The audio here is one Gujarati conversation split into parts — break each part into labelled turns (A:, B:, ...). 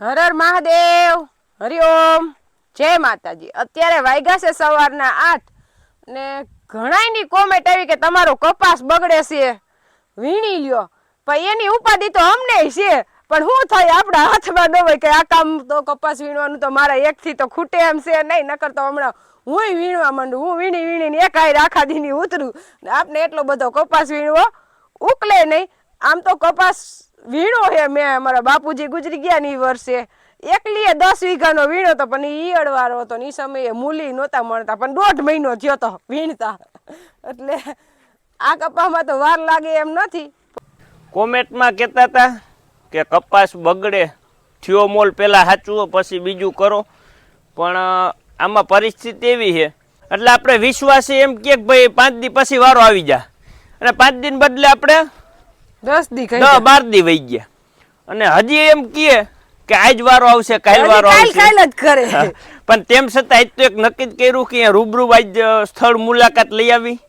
A: હર હર મહાદેવ, હરિઓમ, જય માતાજી। અત્યારે વાગ્યા છે સવારના 8 ને ઘણાયની કોમેન્ટ આવી કે તમારો કપાસ બગડે છે, વીણી લ્યો। પણ એની ઉપાધિ તો અમને છે, પણ શું થાય આપણા હાથમાં ન હોય કે આ કામ તો કપાસ વીણવાનું તો મારા એકથી તો ખૂટે એમ છે નહીં, નકર તો હમણાં હું વીણવા માંડું। હું વીણીને એક હારે આખા દીની ઉતરું ને આપને એટલો બધો કપાસ વીણવો ઉકલે નહીં। આમ તો કપાસ વીણો હે મેં, અમારા બાપુજી ગુજરી ગયા ની વર્ષે એકલીએ 10 વીઘાનો વીણો તો, પણ ઈયળ વાળો હતો ને એ સમયે મૂલી નહોતા મળતા, પણ 1.5 મહિનો થયો તો વીણતા, એટલે આ કપાસમાં તો વાર લાગે એમ નથી।
B: કોમેન્ટમાં કહેતા હતા કે કપાસ બગડે, થયો મોલ પહેલાં સાચવો પછી બીજું કરો, પણ આમાં પરિસ્થિતિ એવી છે એટલે આપણે વિશ્વાસી એમ કે ભાઈ 5 દી પછી વારો આવી જાય, અને 5 દિન બદલે આપણે
A: 10 દી
B: 12 દી વહી ગયા, અને હજી એમ કહે કે આજ વારો આવશે, કાલ વારો આવશે,
A: કાલ જ કરે।
B: પણ તેમ છતાં આજ તો એક નક્કી જ કર્યું કે રૂબરૂ આજ સ્થળ મુલાકાત લઈ આવી,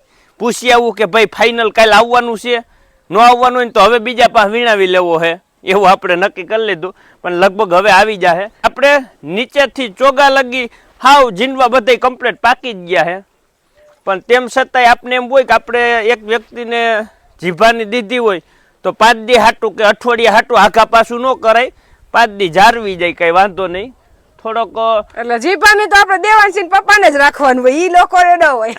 B: પૂછી આવું કે ભાઈ ફાઇનલ કાલ આવવાનું છે, ન આવવાનું હોય તો હવે બીજા પાસે વીણાવી લેવો છે, એવું આપણે નક્કી કરી લીધું। પણ લગભગ હવે આવી જાય। આપણે નીચેથી ચોગા લગી હાવ જીનવા બધા કમ્પ્લીટ પાકી જ ગયા છે, પણ તેમ છતાંય આપણે એમ હોય કે આપણે એક વ્યક્તિને જીભાની દીધી હોય તો 5 દી હાટું કે અઠવાડિયા હાટું આઘા પાછું ન કરાય, 5 દી જાળવી જાય, કઈ વાંધો નહીં। થોડોક
A: એટલે જીભાની તો આપણે દેવાંશી પપ્પાને જ રાખવાનું હોય, ઈ લોકોને ન હોય।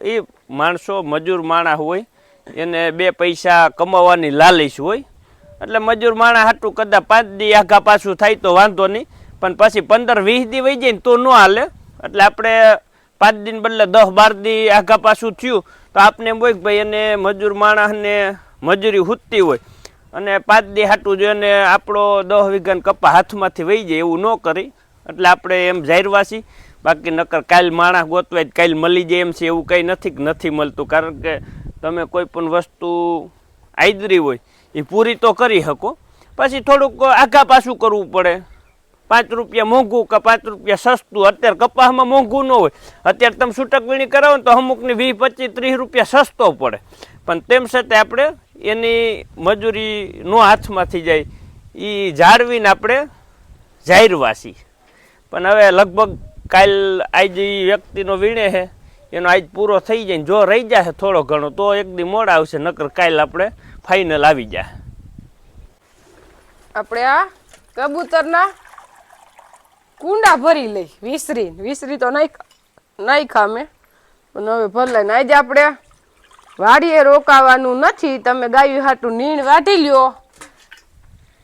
B: એ માણસો મજૂર માણસ હોય, એને 2 પૈસા કમાવાની લાલચ હોય, એટલે મજૂર માણસ હાટું કદાચ 5 દી આઘા પાછું થાય તો વાંધો નહીં, પણ પછી 15-20 દી વહી જાય ને તો ન હાલે। એટલે આપણે 5 દિન બદલે 10-12 દી આઘા પાછું થયું તો આપણે એમ હોય કે ભાઈ એને મજૂર માણસને મજૂરી હૂતતી હોય, અને 5 દી હાટું જો એને આપણો 10 વીઘાનો કપા હાથમાંથી વહી જાય એવું ન કરી, એટલે આપણે એમ જાહેરવાસી। બાકી નકર કાલ માણસ ગોતવાય કાલ મળી જાય એમ છે એવું કંઈ નથી કે નથી મળતું, કારણ કે તમે કોઈ પણ વસ્તુ આદરી હોય એ પૂરી તો કરી શકો, પછી થોડુંક આઘા પાછું કરવું પડે। 5 રૂપિયા મોંઘું કે 5 રૂપિયા સસ્તું, અત્યારે કપાસમાં મોંઘું ન હોય, અત્યારે તમે છૂટક વીણી કરાવો ને તો અમુકની 20-25-30 રૂપિયા સસ્તો પડે, પણ તેમ છતાં આપણે એની મજૂરી નો હાથમાંથી જાય એ જાળવીને આપણે જાહેરવાસી। પણ હવે લગભગ કાલ આજ એ વ્યક્તિનો વીણે છે એનો આજ પૂરો થઈ જાય, જો રહી જાય થોડો ઘણો તો એક દી મોડા આવશે, નકર કાલ આપણે ફાઇનલ આવી જાય।
A: આપણે આ કબૂતરના કુંડા ભરી લઈ, વિસરી તો નહીં ખામે, પણ હવે ભર લઈને આજે આપણે વાડીએ રોકાવાનું નથી। તમે ગાયું હાટું નીણ વાઢી લ્યો,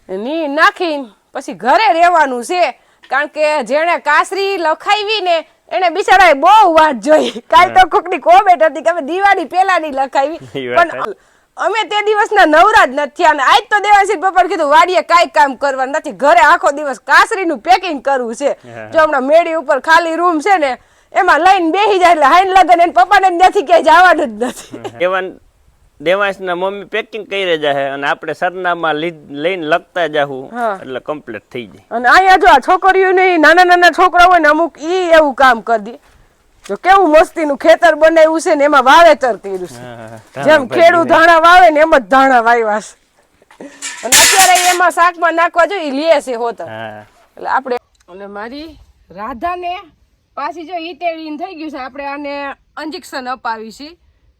A: નીણ નાખીને પછી ઘરે રહેવાનું છે, કારણ કે જેણે કાસરી લખાવી ને એને બિચારાએ બહુ વાત જોઈ। કાલ તો કોકની કોમેન્ટ હતી કે અમે દિવાળી પહેલાની લખાવી, પણ અમે તે દિવસના નવરા જ નથી, અને આજ તો દેવાંશી પપ્પાને કીધું વાડીએ કાંઈ કામ કરવાનું નથી, ઘરે આખો દિવસ કાસરીનું પેકિંગ કરવું છે। જો હમણાં મેળી ઉપર ખાલી રૂમ છે ને એમાં લઈને બેસી જાય, એટલે હાઈન લગન એને પપ્પાને નથી ક્યાંય જવાનું જ નથી।
B: દેવાંશના મમ્મી પેકિંગ કરી જાય અને આપણે સરનામા લઈને લખતા જાહું એટલે કમ્પ્લીટ થઈ જાય।
A: અને અહીંયા જો આ છોકરીઓને નાના છોકરા હોય ને અમુક ઈ એવું કામ કરી દે, જો કેવું મસ્તીનું ખેતર બનાવ્યું છે ને એમાં વાવેતર કર્યું છે, જેમ ખેડૂત ધાણા વાવે ને એમ જ ધાણા વાવ્યા છે, અને અત્યારે એમાં શાકમાં નાખવા જોઈએ લે છે હોતર, એટલે આપણે અને મારી રાધાને પાછી જો ઈતેડીને થઈ ગયું છે, આપણે આને ઇન્જેક્શન અપાવી છે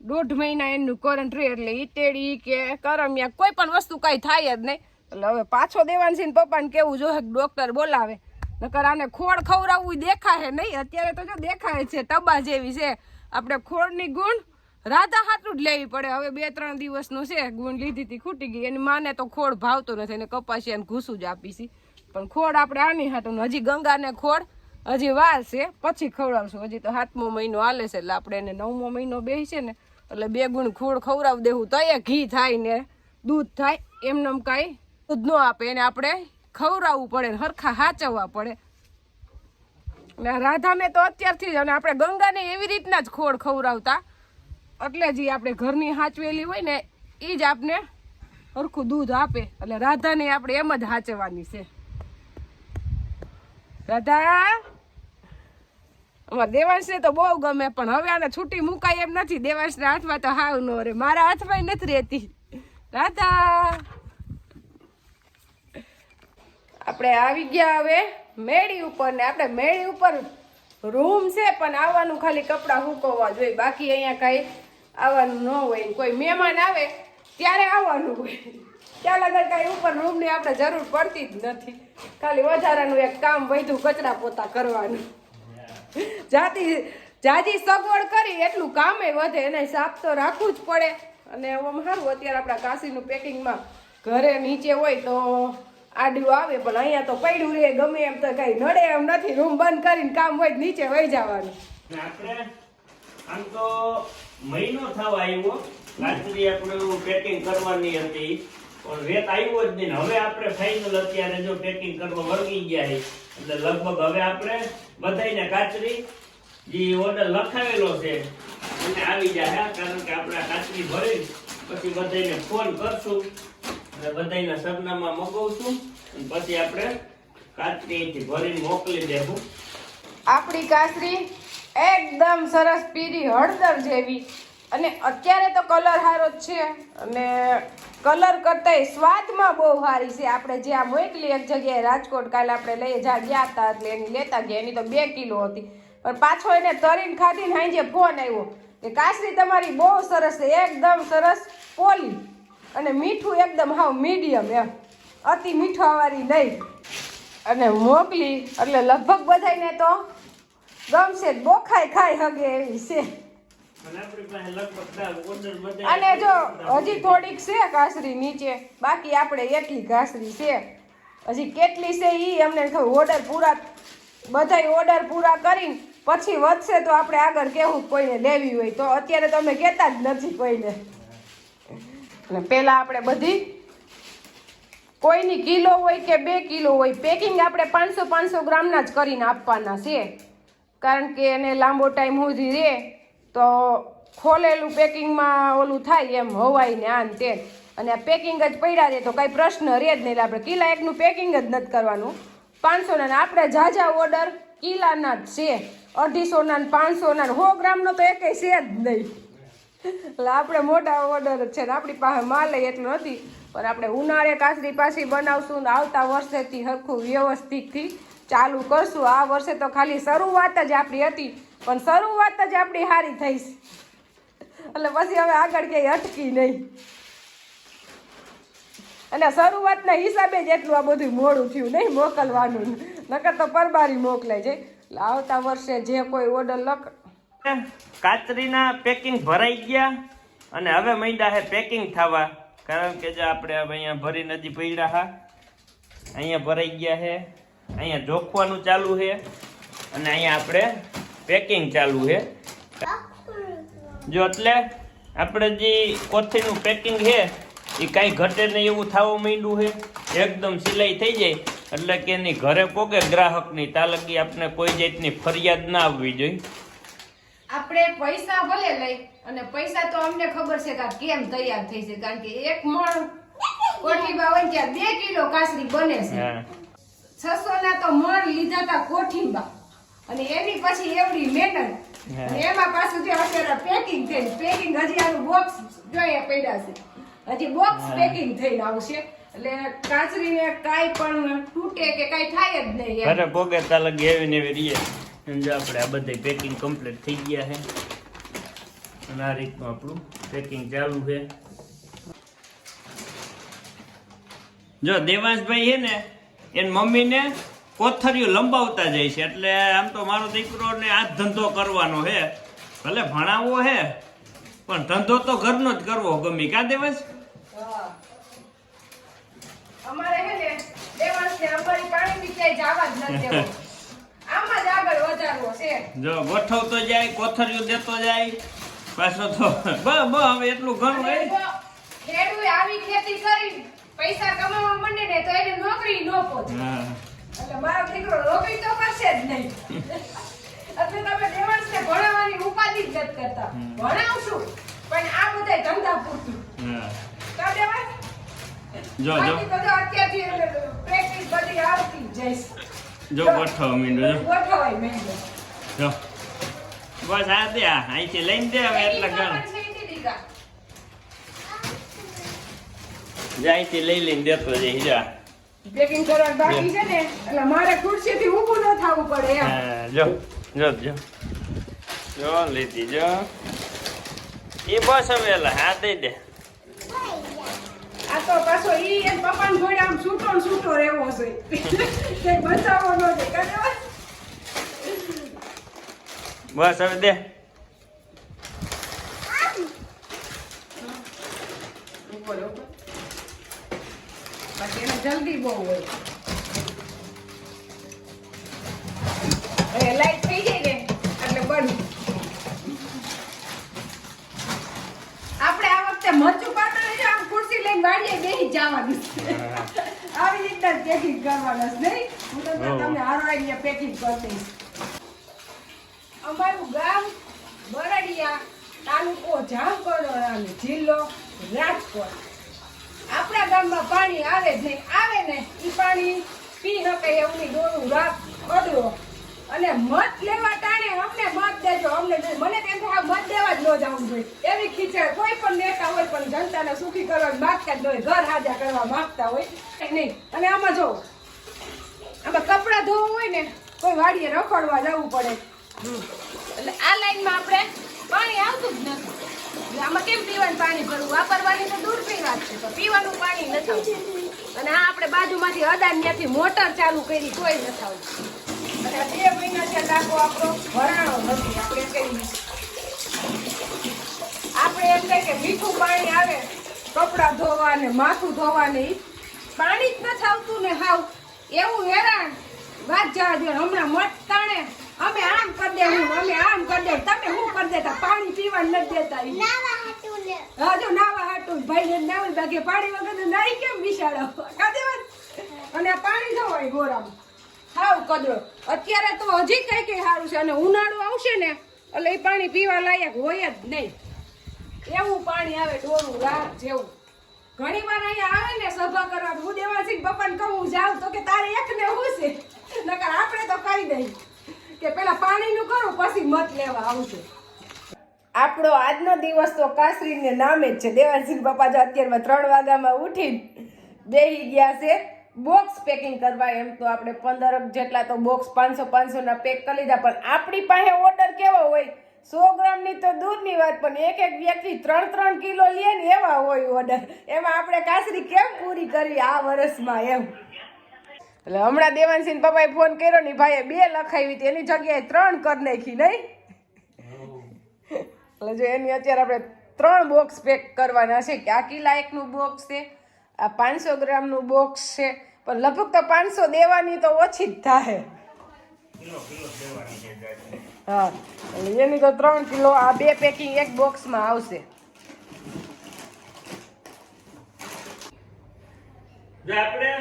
A: 1.5 મહિના એનું કરંટ રહે, એટલે ઈતેડી કે કરમિયા કોઈ પણ વસ્તુ કઈ થાય જ નહીં। એટલે હવે પાછો દેવાંશી ને પપ્પાને કેવું જોઈએ ડોક્ટર બોલાવે, નકર આને ખોળ ખવડાવવું દેખાય નહીં, અત્યારે તો જો દેખાય છે ટબા જેવી છે। આપણે ખોળની ગુણ રાધા હાટું જ લેવી પડે, હવે 2-3 દિવસનું છે, ગુણ લીધી હતી ખૂટી ગઈ, એની માને તો ખોળ ભાવતો નથી, એને કપાસિયાને ઘૂસું જ આપીશી, પણ ખોળ આપણે આની હાટું, હજી ગંગાને ખોળ હજી વાર છે પછી ખવડાવશું, હજી તો 7મો મહિનો હાલે છે, એટલે આપણે એને 9મો મહિનો બેસી ને એટલે 2 ગુણ ખોળ ખવડાવી દેવું તો એ ઘી થાય ને દૂધ થાય, એમને કાંઈ દૂધ ન આપે, એને આપણે ખવડાવવું પડે, હરખા હાચવવા પડે। અને રાધાને તો અત્યારથી જ, અને આપણે ગંગાને એવી રીતના જ ખોળ ખવડાવતા, એટલે જ આપણે ઘરની હાચવેલી હોય ને એ જ આપને હરખું દૂધ આપે, એટલે રાધાને આપણે એમ જ હાચવવાની છે। રાધા અમારે દેવાંશને તો બહુ ગમે, પણ હવે આને છૂટી મુકાય એમ નથી, દેવાંશના હાથમાં તો હાવ ન રે, મારા હાથમાં નથી રહેતી રાધા। આપણે આવી ગયા હવે મેળી ઉપર ને આપણે મેળી ઉપર રૂમ છે પણ આવવાનું ખાલી કપડાં સુકવવા જોઈએ, બાકી અહીંયા કાંઈ આવવાનું ન હોય. કોઈ મહેમાન આવે ત્યારે આવવાનું હોય, ત્યાં લગન કાંઈ ઉપર રૂમની આપણે જરૂર પડતી જ નથી. ખાલી વધારાનું એક કામ વધુ કચરા પોતા કરવાનું. જાજી સગવડ કરી એટલું કામે વધે, એને સાફ તો રાખવું જ પડે. અને આમ સારું અત્યારે આપણા કાશીનું પેકિંગમાં ઘરે નીચે હોય તો આડું આવે, પણ અહીંયા તો પડ્યું રહે ગમે એમ તો કઈ નડે એમ નથી. રૂમ બંધ કરીને કામ હોય નીચે વહી જવાનું.
B: આપણે આમ તો મહિનો થવા આવ્યો, કાચરી આપણે પેકિંગ કરવાની હતી પણ વેત આવ્યો જ નહીં. હવે આપણે ફાઇનલ અત્યારે જો પેકિંગ કરવા વળગી ગયા છે, એટલે લગભગ હવે આપણે બધાયને કાચરી જે ઓર્ડર લખાવેલો છે એને આવી જાય, કારણ કે આપણે કાચરી ભરી પછી બધાયને ફોન કરશું અને બધાયના સરનામા મગાવશું અને પછી આપણે કાચરી ભરીને મોકલી દેવું.
A: આપણી કાચરી એકદમ સરસ પીરી હળદર જેવી, અને અત્યારે તો કલર સારો જ છે અને કલર કરતાંય સ્વાદમાં બહુ સારી છે. આપણે જે આ મોકલી એક જગ્યાએ રાજકોટ કાલે આપણે લઈ ગયા હતા એટલે એની લેતા ગયા, એની તો 2 કિલો હતી, પણ પાછો એને તરીને ખાધીને સાંજે ફોન આવ્યો કે કાચરી તમારી બહુ સરસ છે, એકદમ સરસ પોલી અને મીઠું એકદમ હાવ મીડિયમ, એમ અતિ મીઠાવાળી નહીં. અને મોકલી એટલે લગભગ બધાને તો ગમશે, બોખાઈ ખાઈ હગે એવી છે. અને જો હજી થોડીક છે કાચરી નીચે, બાકી આપણે એટલી કાચરી છે. હજી કેટલી છે એ અમને ઓર્ડર પૂરા બધાય ઓર્ડર પૂરા કરીને પછી વધશે તો આપણે આગળ કેવું કોઈને લેવી હોય તો. અત્યારે તો અમે કહેતા જ નથી કોઈને. અને પહેલા આપણે બધી કોઈની કિલો હોય કે 2 કિલો હોય પેકિંગ આપણે 500 ગ્રામના જ કરીને આપવાના છે, કારણ કે એને લાંબો ટાઈમ સુધી રહે તો ખોલેલું પેકિંગમાં ઓલું થાય એમ હવાય ને આન તે. અને આ પેકિંગ જ પડ્યા રહે તો કાંઈ પ્રશ્ન રહે જ નહીં. એટલે આપણે કિલા એકનું પેકિંગ જ નથી કરવાનું. 500ના ને આપણે ઝાઝા ઓર્ડર કિલાના જ છે, 250ના ને 500ના 100 ગ્રામનો તો એકેય છે જ નહીં. એટલે આપણે મોટા ઓર્ડર જ છે ને આપણી પાસે માલ એટલો નથી, પણ આપણે ઉનાળે કાચરી પાછી બનાવશું ને આવતા વર્ષેથી સરખું વ્યવસ્થિતથી ચાલુ કરશું. આ વર્ષે તો ખાલી શરૂઆત જ આપણી હતી, પણ શરૂઆત જ આપણી સારી થઈ છે એટલે પછી હવે આગળ ક્યાંય અટકી નહીં. અને શરૂઆતના હિસાબે જ એટલું આ બધું મોડું થયું નહીં મોકલવાનું, નકર તો પરબારી મોકલાય છે. એટલે આવતા વર્ષે જે કોઈ ઓર્ડર
B: કાચરીના પેકિંગ ભરાઈ ગયા અને હવે માંડ્યા છે પેકિંગ થવા, કારણ કે જે આપણે હવે અહીંયા ભરીને હજી પડ્યા હા, અહીંયા ભરાઈ ગયા છે, અહીંયા જોખવાનું ચાલુ છે અને અહીંયા આપણે પેકિંગ ચાલુ છે. જો એટલે આપણે જે કોથળીનું પેકિંગ છે એ કાંઈ ઘટે નહીં એવું થવા માંડ્યું છે, એકદમ સિલાઈ થઈ જાય એટલે કે એની ઘરે પોગે ગ્રાહકની તાલગી આપણે કોઈ જાતની ફરિયાદ ના આવવી જોઈએ.
A: આપણે પૈસા ભલે લઈ અને પૈસા તો અમને ખબર છે કે કેમ તૈયાર થઈ છે, કારણ કે 1 મણ કોઠીબા હોય ત્યાં 2 કિલો કાચરી બને છે. 600 ના તો મણ લીધા હતા કોઠીબા, અને એની પછી એવડી મહેનત, અને એમાં પાછું જે અત્યારે પેકિંગ થઈ, પેકિંગ હજી આનું બોક્સ જોઈએ પડ્યા છે, હજી બોક્સ પેકિંગ થઈને આવશે એટલે કાચરીને કાંઈ પણ તૂટે કે કાંઈ થાય જ નહીં.
B: ઘરે પોગે તાલગી એવી ને એવી રહીએ. જો આપણે આ બધે પેકિંગ કમ્પ્લીટ થઈ ગયા છે અને આ રીતનું આપણું પેકિંગ ચાલુ છે. જો દેવાંશભાઈ છે ને એની મમ્મીને કોથળીઓ લંબાવતા જાય છે, એટલે આમ તો મારો દીકરો ને આ ધંધો કરવાનો છે, ભલે ભણાવવો છે પણ ધંધો તો ઘરનો જ કરવો ગમે. કા દેવાંશ?
A: અમારે હે ને દેવાંશને અમારી પાણી પીચાઈ જવા જ નથી દેવો, આમાં જ આગળ વધારવો છે.
B: જો ગોઠવતો જાય, કોથળીઓ દેતો જાય, પાછો તો હવે એટલું ઘણું હે.
A: ખેડૂત આવી ખેતી કરી પૈસા કમાવા માંડે ને તો એને નોકરી ન પહોંચે. એટલે મારો દીકરો નોકરી તો કરશે જ નહીં. એટલે તમે દેવાંશને ભણાવવાની ઉપાધિ જ નથી કરતા. ભણાવશું પણ આ બધા ધંધા પૂરતું. કા દેવાંશ?
B: જો
A: અત્યારથી પ્રેક્ટિસ બધી આવતી જઈશ.
B: જો ગોઠવા માંડ્યો,
A: ગોઠવાય માંડ્યો.
B: જો બસ આ દે, અહીંથી લઈને દે હવે એટલા ઘણા અહીંથી લઈ લઈને દેતો જઈ. જા
A: પેકિંગ કરવા બાકી છે ને એટલે મારે ખુરશીથી ઊભું ન થવું પડે એમ.
B: હા, જો જો જો જો લીધી જો એ બસ હવે એલા હા દઈ દે.
A: આ તો પાછો ઈ એમ પપ્પાને જોડે આમ છૂટો ને છૂટો રહેવો છે કે બચાવો ન દે કાકા.
B: બસ હવે દે.
A: ઉપર ઉપર બાકી એને જલ્દી બહુ હોય. હવે લાઈટ થઈ જાય ને એટલે બંધ. આપણે આ વખતે મરચું પાટણ છે આમ ખુરશી લઈને વાડીએ બેસી જવાનું છે. આવી રીતના પેકિંગ કરવાના છે નહીં. હું તો તમને હારવાડીએ પેકિંગ કરી દઈશ. અમારું ગામ બરડિયા, તાલુકો જામકંડોળ અને જિલ્લો રાજકોટ. આપણા ગામમાં પાણી આવે જ નહીં. આવે ને એ પાણી પી શકે એવું ડોરું રાત કડવો. અને મત લેવા ટાણે અમને મત દેજો, અમને મને તેમ થાય મત દેવા જ ન જવું જોઈએ. એવી ખીચડ કોઈ પણ નેતા હોય પણ જનતાને સુખી કરવા માંગતા જ હોય, ઘર હાજા કરવા માંગતા હોય નહીં. અને આમાં જો આમાં કપડાં ધોવું હોય ને કોઈ વાડીએ રખડવા જવું પડે. એટલે આ લાઈનમાં આપણે પાણી આવતું જ નથી. એટલે આમાં કેમ પીવાનું પાણી ભરવું? વાપરવાની તો દૂરની વાત છે, તો પીવાનું પાણી નથી આવતું. અને આ આપણે બાજુમાંથી અદાણીયાથી મોટર ચાલુ કરી કોઈ નથી આવતું. અને 2 મહિના છે ટાંકો આપણો ભરાણો નથી. આપણે એમ કહીએ કે મીઠું પાણી આવે કપડાં ધોવા ને માથું ધોવા ને ઈ પાણી જ નથી આવતું ને હાવ એવું હેરાન વાત જવા દો. હમણાં મત તાણે અમે આમ કરી દેવું, અમે આમ કરી દે, તમે શું કરી દેતા? પાણી પીવા નથી દેતા. હા જો નાવા હાટું ભાઈ ને નાવું બાકી પાણી વગર નાઈ કેમ બિસાડો કાદે વાત. અને આ પાણી જો હોય ગોરામાં હાવ કદરો. અત્યારે તો હજી કઈ કઈ સારું છે અને ઉનાળો આવશે ને એટલે એ પાણી પીવા લાયક હોય જ નહીં. એવું પાણી આવે ડોરું રાત જેવું. ઘણી વાર અહીંયા આવે ને સભા કરવા, હું દેવાસિંહ પપ્પાને કહું હું જાઉં તો કે તારે એકને હું છે, નકર આપણે તો કહી દઈ કે પેલા પાણીનું કરું પછી મત લેવા આવશે. આપણો આજનો દિવસ તો કાસરીને નામે જ છે. દેવાસિંહ પપ્પા જો અત્યારમાં 3 વાગ્યામાં ઉઠીને બેસી ગયા છે બોક્સ પેકિંગ કરવા. એમ તો આપણે 15 જેટલા તો બોક્સ 500 ના પેક કરી લીધા. પણ આપણી પાસે ઓર્ડર કેવો હોય 100 ગ્રામની તો દૂરની વાત, પણ એક વ્યક્તિ 3 કિલો લે ને એવા હોય ઓર્ડર. એમાં આપણે કાસરી કેમ પૂરી કરી આ વર્ષમાં એમ. એટલે હમણાં દેવાંશી પપ્પાએ ફોન કર્યો ને ભાઈએ 2 લખાવી હતી એની જગ્યાએ 3 કરી નાખી નહીં. એટલે જો એની અત્યારે આપણે 3 બોક્સ પેક કરવાના છે. કે આ કિલા 1નું બોક્સ છે, આ 500 ગ્રામનું બોક્સ છે, પણ લગભગ તો 500 દેવાની તો ઓછી જ થાય. હા એટલે એની તો 3 કિલો આ 2 પેકિંગ 1 બોક્સમાં આવશે.
B: જો આપણે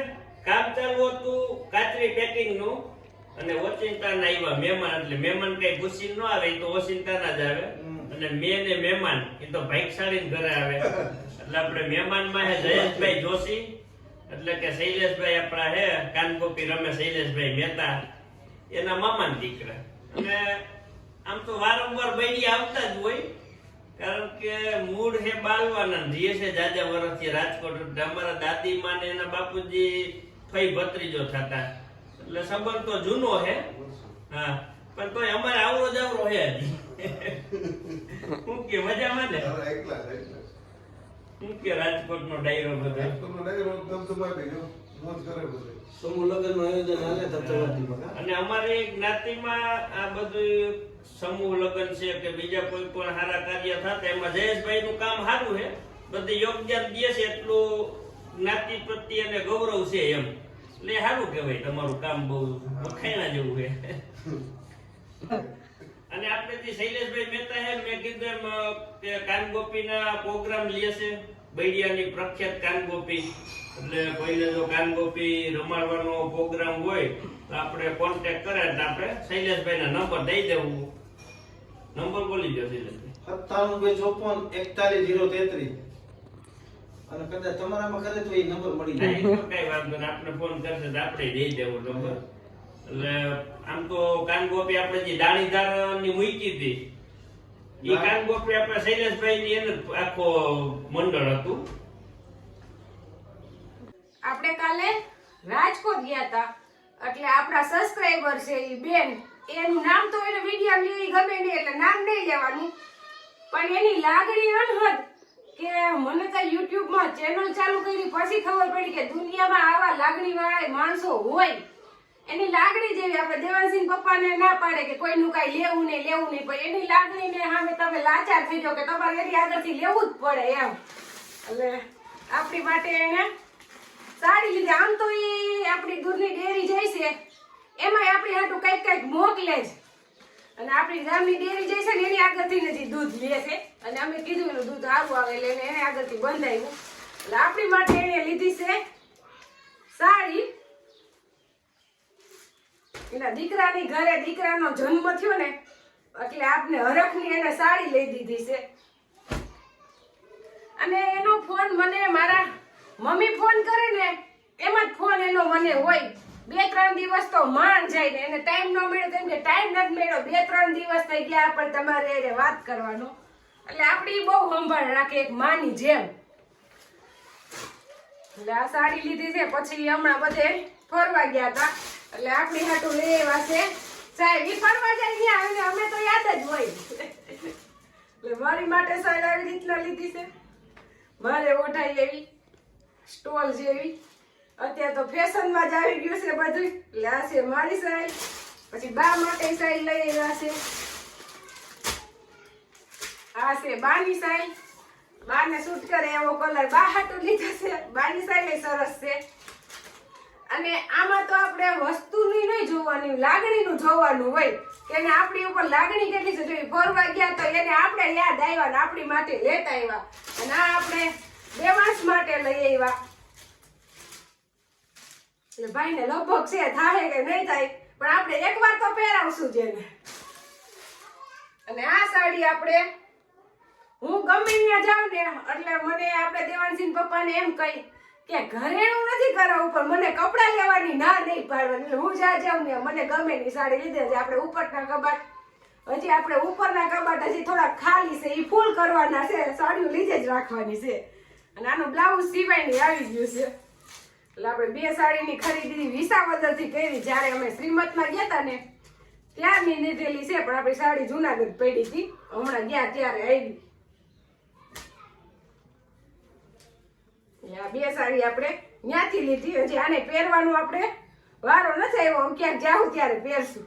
B: કામ ચાલુ હતું કાચરી પેકિંગ નું અને ઓચિંતા ના આવ્યા મહેમાન. એટલે મહેમાન કઈ ગુસ્સી ન આવે તો ઓચિંતા ના જ આવે. અને મેં ને મહેમાન એ તો ભાઈકશાળી ઘરે આવે. એટલે આપણે મહેમાન માં હે જયેશભાઈ જોશી, એટલે કે શૈલેષભાઈ આપણા હે કાનગોપી રમે શૈલેષભાઈ મહેતા, એના મામાના દીકરા. અને આમ તો વારંવાર બૈડી આવતા જ હોય, કારણ કે મૂળ હે બાલવાના, રીએ છે જાજા વર્ષથી રાજકોટ. અમારા દાદીમા ને એના બાપુજી ફઈ ભત્રીજો થતા, એટલે સંબંધ તો જૂનો હે. હા પણ તોય અમારે આવરો જાવરો હે હજી. હું કે મજામાં ને? હું કે રાજકોટ નો ડાયરો બધો અને અમારી જ્ઞાતિમાં આ બધું સમૂહ લગ્ન છે કે બીજા કોઈ પણ સારા કાર્ય થતા એમાં જયેશભાઈ નું કામ સારું છે. બધી યોગદાન દે છે એટલું જ્ઞાતિ પ્રત્યે અને ગૌરવ છે એમ. એટલે સારું કહેવાય, તમારું કામ બહુ વખાણા જેવું છે. અને આપણે જે શૈલેષભાઈ મહેતા છે મેં કીધું એમ કે કાનગોપીના પ્રોગ્રામ લે છે, બૈડિયાની પ્રખ્યાત કાનગોપી. એટલે કોઈને જો કાનગોપી રમાડવાનો પ્રોગ્રામ હોય તો આપણે કોન્ટેક્ટ કરે એટલે આપણે શૈલેષભાઈના નંબર દઈ દેવું. નંબર બોલી દો શૈલેષભાઈ.
C: 97 અને કદાચ તમારામાં કરે તો એ નંબર મળી જાય.
B: કઈ વાંધો નહીં, આપણે ફોન કરશે તો આપણે દઈ દેવો નંબર. એટલે આમ તો કાનગોપી આપણે જે દાણીદાર ની મૂકી હતી એ કાનગોપી આપણે શૈલેષભાઈ ની એને આખો મંડળ હતું.
A: આપણે કાલે રાજકોટ ગયા હતા. એટલે આપણા સબસ્ક્રાઇબર છે એ બેન, એનું નામ તો એને વિડીયો લેવી ગમે નહીં એટલે નામ નહીં લેવાનું, પણ એની લાગણી અનહદ કે મને તો યુટ્યુબમાં ચેનલ ચાલુ કરી પછી ખબર પડી કે દુનિયામાં આવા લાગણી વાળા માણસો હોય. એની લાગણી જેવી આપણે દેવાંશી પપ્પાને ના પાડે કે કોઈનું કઈ લેવું નહીં, પણ એની લાગણીને સામે તમે લાચાર થઈ જાઓ કે તમારે એની આગળથી લેવું જ પડે એમ. એટલે આપણી માટે એને સાડી લીધી. આમ તો એ આપણી દૂધની ડેરી જાય છે એમાં આપણી હાટું કઈક મોકલે જ, અને આપણી ગામની ડેરી જાય છે ને એની આગળથી જ દૂધ લે છે, અને અમે કીધું એનું દૂધ આવું આવે એટલે એને આગળથી બંધાયું. એટલે આપણી માટે એને લીધી છે સાડી. એના દીકરાની ઘરે દીકરાનો જન્મ થયો ને એટલે આપને હરખની એને સાડી લઈ દીધી છે. અને એનો ફોન મને મારા મમ્મી ફોન કરે ને એમ જ ફોન એનો મને હોય. 2-3 દિવસ તો માંડ જાય ને એને ટાઈમ ન મળ્યો કેમ કે ટાઈમ નથી મળ્યો. 2-3 દિવસ થઈ ગયા પણ તમારે એને વાત કરવાનો. એટલે આપણી બહુ સંભાળ રાખે એક માની જેમ. એટલે આ સાડી લીધી છે. પછી હમણાં બધે ફરવા ગયા હતા એટલે આપણી હાટું લેવા છે સાહેબ. ઈ ફરવા જાય ત્યાં અને અમે તો યાદ જ હોય. એટલે મારી માટે સાહેબ આવી રીતના લીધી છે. મારે ઓઢાઈ એવી સ્ટોલ જેવી. અત્યારે તો ફેશનમાં જ આવી ગયું છે બધું. એટલે આ છે મારી સાડી. પછી બા માટે સાડી લઈ આવ્યા છે. આ છે બાની સાડી. બાને સૂટ કરે એવો કલર બા હાટું લીધો છે. બાની સાડી સરસ છે. અને આમાં તો આપણે વસ્તુની નહીં જોવાની, લાગણીનું જોવાનું હોય કે એને આપણી ઉપર લાગણી કેટલી છે. જો ફરવા ગયા તો એને આપણે યાદ આવ્યા ને આપણી માટે લેતા આવ્યા. અને આ આપણે દેવાંશ માટે લઈ આવ્યા. એટલે ભાઈને લગભગ છે થાય કે નહીં થાય પણ આપણે એકવાર તો પહેરાવશું જેને. અને આ સાડી આપણે હું ગમે ત્યાં જાઉં ને એટલે મને આપણે દેવાંશી પપ્પાને એમ કહી કે ઘરેણું નથી કરાવવું પણ મને કપડાં લેવાની ના નહીં પાડવાની. એટલે હું જ્યાં જાઉં ને મને ગમે ની સાડી લીધે છે. આપણે ઉપરના કબાટ હજી આપણે ઉપરના કબાટ હજી થોડા ખાલી છે એ ફૂલ કરવાના છે. સાડીઓ લીધે જ રાખવાની છે. અને આનું બ્લાઉઝ સિવાયની આવી ગયું છે. એટલે આપણે 2 સાડીની ખરીદી વિસાવદરથી કરી. જ્યારે અમે શ્રીમતમાં ગયા હતા ને ત્યારની લીધેલી છે પણ આપણી સાડી જુનાગઢ પડી હતી. હમણાં ગયા ત્યારે આવી. આ 2 સાડી આપણે ત્યાંથી લીધી. હજી આને પહેરવાનું આપણે વારો નથી આવ્યો. ક્યાંક જાઉં ત્યારે પહેરશું.